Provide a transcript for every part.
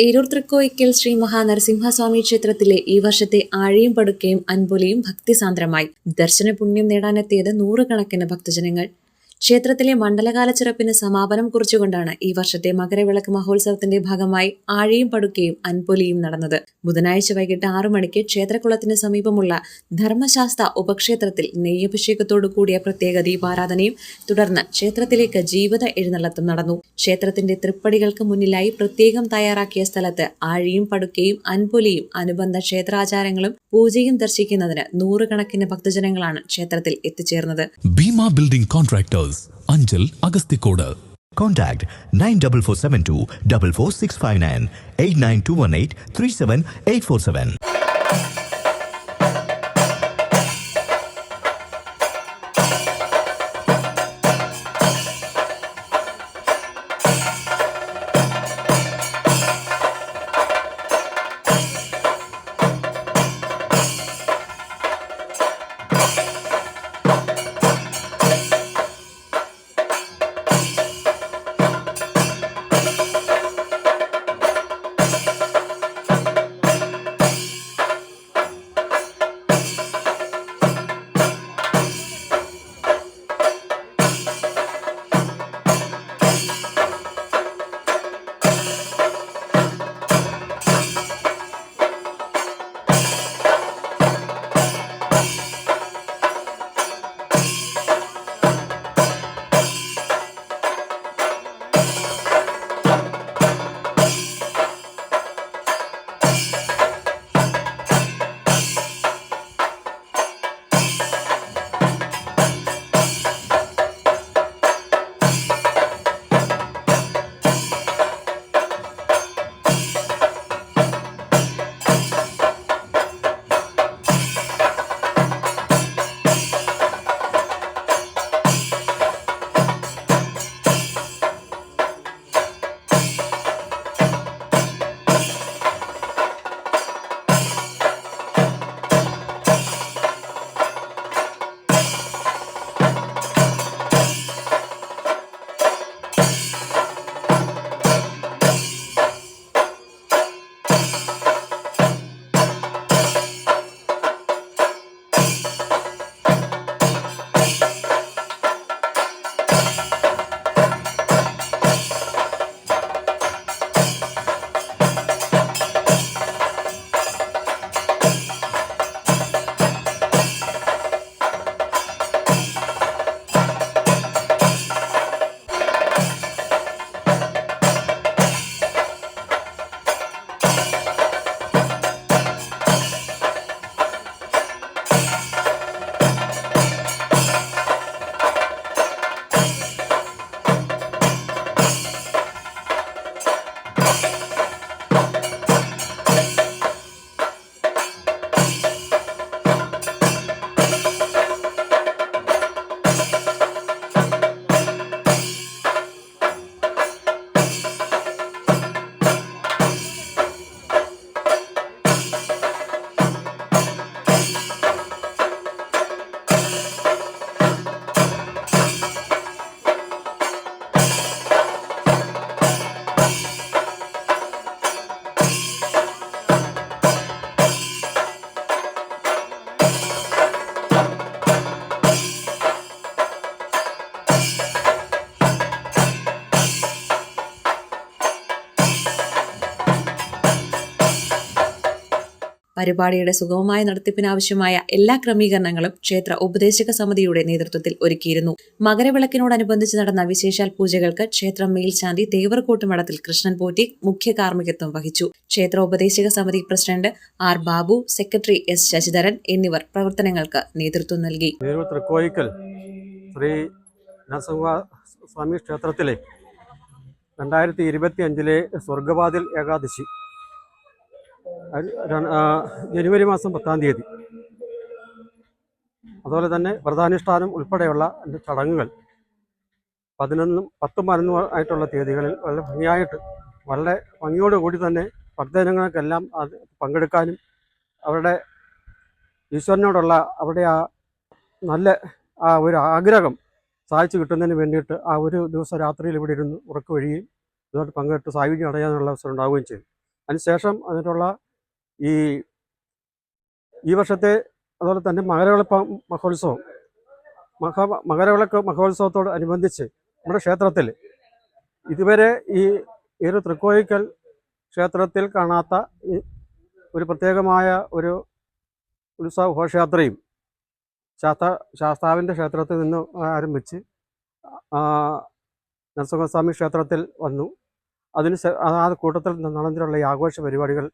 ഏരൂർ തൃക്കോയിക്കൽ ശ്രീ മഹാനരസിംഹസ്വാമി ക്ഷേത്രത്തിലെ ഈ വർഷത്തെ ആഴിയും പടുക്കയും അൻപൊലിയും ഭക്തിസാന്ദ്രമായി. ദർശന പുണ്യം നേടാനെത്തിയത് നൂറുകണക്കിന് ഭക്തജനങ്ങൾ. ക്ഷേത്രത്തിലെ മണ്ഡലകാല ചിറപ്പിന് സമാപനം കുറിച്ചുകൊണ്ടാണ് ഈ വർഷത്തെ മകരവിളക്ക് മഹോത്സവത്തിന്റെ ഭാഗമായി ആഴിയും പടുക്കയും അൻപൊലിയും നടന്നത്. ബുധനാഴ്ച വൈകിട്ട് 6 മണിക്ക് ക്ഷേത്രക്കുളത്തിന് സമീപമുള്ള ധർമ്മശാസ്ത്ര ഉപക്ഷേത്രത്തിൽ നെയ്യഭിഷേകത്തോടു കൂടിയ പ്രത്യേക ദീപാരാധനയും തുടർന്ന് ക്ഷേത്രത്തിലേക്ക് ജീവിത എഴുന്നള്ളത്തും നടന്നു. ക്ഷേത്രത്തിന്റെ തൃപ്പടികൾക്ക് മുന്നിലായി പ്രത്യേകം തയ്യാറാക്കിയ സ്ഥലത്ത് ആഴിയും പടുക്കയും അൻപൊലിയും അനുബന്ധ ക്ഷേത്രാചാരങ്ങളും പൂജയും ദർശിക്കുന്നതിന് നൂറുകണക്കിന് ഭക്തജനങ്ങളാണ് ക്ഷേത്രത്തിൽ എത്തിച്ചേർന്നത്. Bheema building contractors, Anchal, Agasthikode. Contact 94472 44659 89218 37847. പരിപാടിയുടെ സുഗമമായ നടത്തിപ്പിനാവശ്യമായ എല്ലാ ക്രമീകരണങ്ങളും ക്ഷേത്ര ഉപദേശക സമിതിയുടെ നേതൃത്വത്തിൽ ഒരുക്കിയിരുന്നു. മകരവിളക്കിനോടനുബന്ധിച്ച് നടന്ന വിശേഷാൽ പൂജകൾക്ക് ക്ഷേത്രം മേൽശാന്തി തേവർകോട്ട് മഠത്തിൽ കൃഷ്ണൻ പോറ്റി മുഖ്യ കാർമ്മികത്വം വഹിച്ചു. ക്ഷേത്ര ഉപദേശക സമിതി president R Babu, secretary S Sasidharan എന്നിവർ പ്രവർത്തനങ്ങൾക്ക് നേതൃത്വം നൽകി. തൃക്കോയിക്കൽ ശ്രീ നരസിംഹസ്വാമി ക്ഷേത്രത്തിലെ 2025 സ്വർഗവാതിൽ ഏകാദശി ജനുവരി മാസം 10-ാം തീയതി, അതുപോലെ തന്നെ വ്രതാനുഷ്ഠാനം ഉൾപ്പെടെയുള്ള ചടങ്ങുകൾ 11, 10, 11 ആയിട്ടുള്ള തീയതികളിൽ വളരെ ഭംഗിയോടുകൂടി തന്നെ ഭക്തജനങ്ങൾക്കെല്ലാം പങ്കെടുക്കാനും അവരുടെ ഈശ്വരനോടുള്ള അവരുടെ നല്ല ഒരു ആഗ്രഹം സാധിച്ചു കിട്ടുന്നതിന് വേണ്ടിയിട്ട് ഒരു ദിവസം രാത്രിയിൽ ഇവിടെ ഇരുന്ന് ഉറക്കമൊഴിയുകയും ഇതുമായിട്ട് പങ്കെടുത്ത് സായുജ്യം അടയാനുള്ള അവസരം ഉണ്ടാവുകയും ചെയ്തു. അതിനുശേഷം അതിനുള്ള ഈ വർഷത്തെ അതുപോലെ തന്നെ മകരവിളക്ക് മഹോത്സവം മകരവിളക്ക് മഹോത്സവത്തോട് അനുബന്ധിച്ച് നമ്മുടെ ക്ഷേത്രത്തിൽ ഇതുവരെ ഈ ഒരു തൃക്കോയിക്കൽ ക്ഷേത്രത്തിൽ കാണാത്ത ഒരു പ്രത്യേകമായ ഒരു ഉത്സവ ഘോഷയാത്രയും ശാസ്താവിൻ്റെ ക്ഷേത്രത്തിൽ നിന്ന് ആരംഭിച്ച് നരസിംഹസ്വാമി ക്ഷേത്രത്തിൽ വന്നു. ആ കൂട്ടത്തിൽ നടന്നിട്ടുള്ള ഈ ആഘോഷ പരിപാടികൾ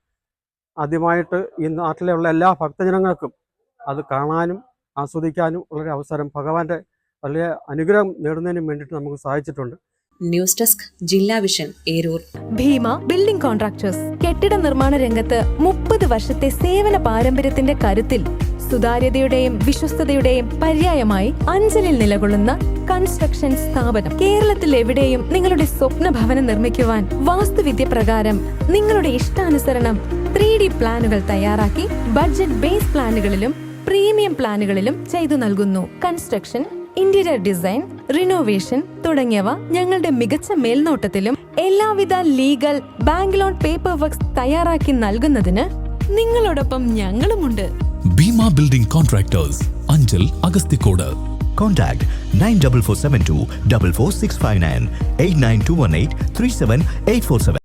ആദ്യമായിട്ട് ഈ നാട്ടിലുള്ള എല്ലാ ഭക്തജനങ്ങൾക്കും അത് കാണാനും ആസ്വദിക്കാനും ഉള്ളൊരു അവസരം ഭഗവാന്റെ വലിയ അനുഗ്രഹം നേടുന്നതിനും വേണ്ടിയിട്ട് നമുക്ക് സാധിച്ചിട്ടുണ്ട്. News desk Jilla vision Eroor. Bheema building contractors കെട്ടിട നിർമ്മാണ രംഗത്ത് 30 വർഷത്തെ സേവന പാരമ്പര്യത്തിന്റെ കരുത്തിൽ സുതാര്യതയുടെയും വിശ്വസ്തതയുടെയും പര്യായമായി അഞ്ചലിൽ നിലകൊള്ളുന്ന കൺസ്ട്രക്ഷൻ സ്ഥാപനം. കേരളത്തിൽ എവിടെയും നിങ്ങളുടെ സ്വപ്ന ഭവനം നിർമ്മിക്കുവാൻ വാസ്തുവിദ്യ പ്രകാരം നിങ്ങളുടെ ഇഷ്ടാനുസരണം 3D പ്ലാനുകൾ തയ്യാറാക്കി ബഡ്ജറ്റ് ബേസ് പ്ലാനുകളിലും പ്രീമിയം പ്ലാനുകളിലും ചെയ്തു നൽകുന്നു. കൺസ്ട്രക്ഷൻ, ഇന്റീരിയർ ഡിസൈൻ, റിനോവേഷൻ തുടങ്ങിയവ ഞങ്ങളുടെ മികച്ച മേൽനോട്ടത്തിലും എല്ലാവിധ legal bank loan paper works തയ്യാറാക്കി നൽകുന്നതിന് നിങ്ങളോടൊപ്പം ഞങ്ങളുമുണ്ട്. Bhima building contractors, Anchal, Agasthikode. Contact 94472 44659 89218 37847.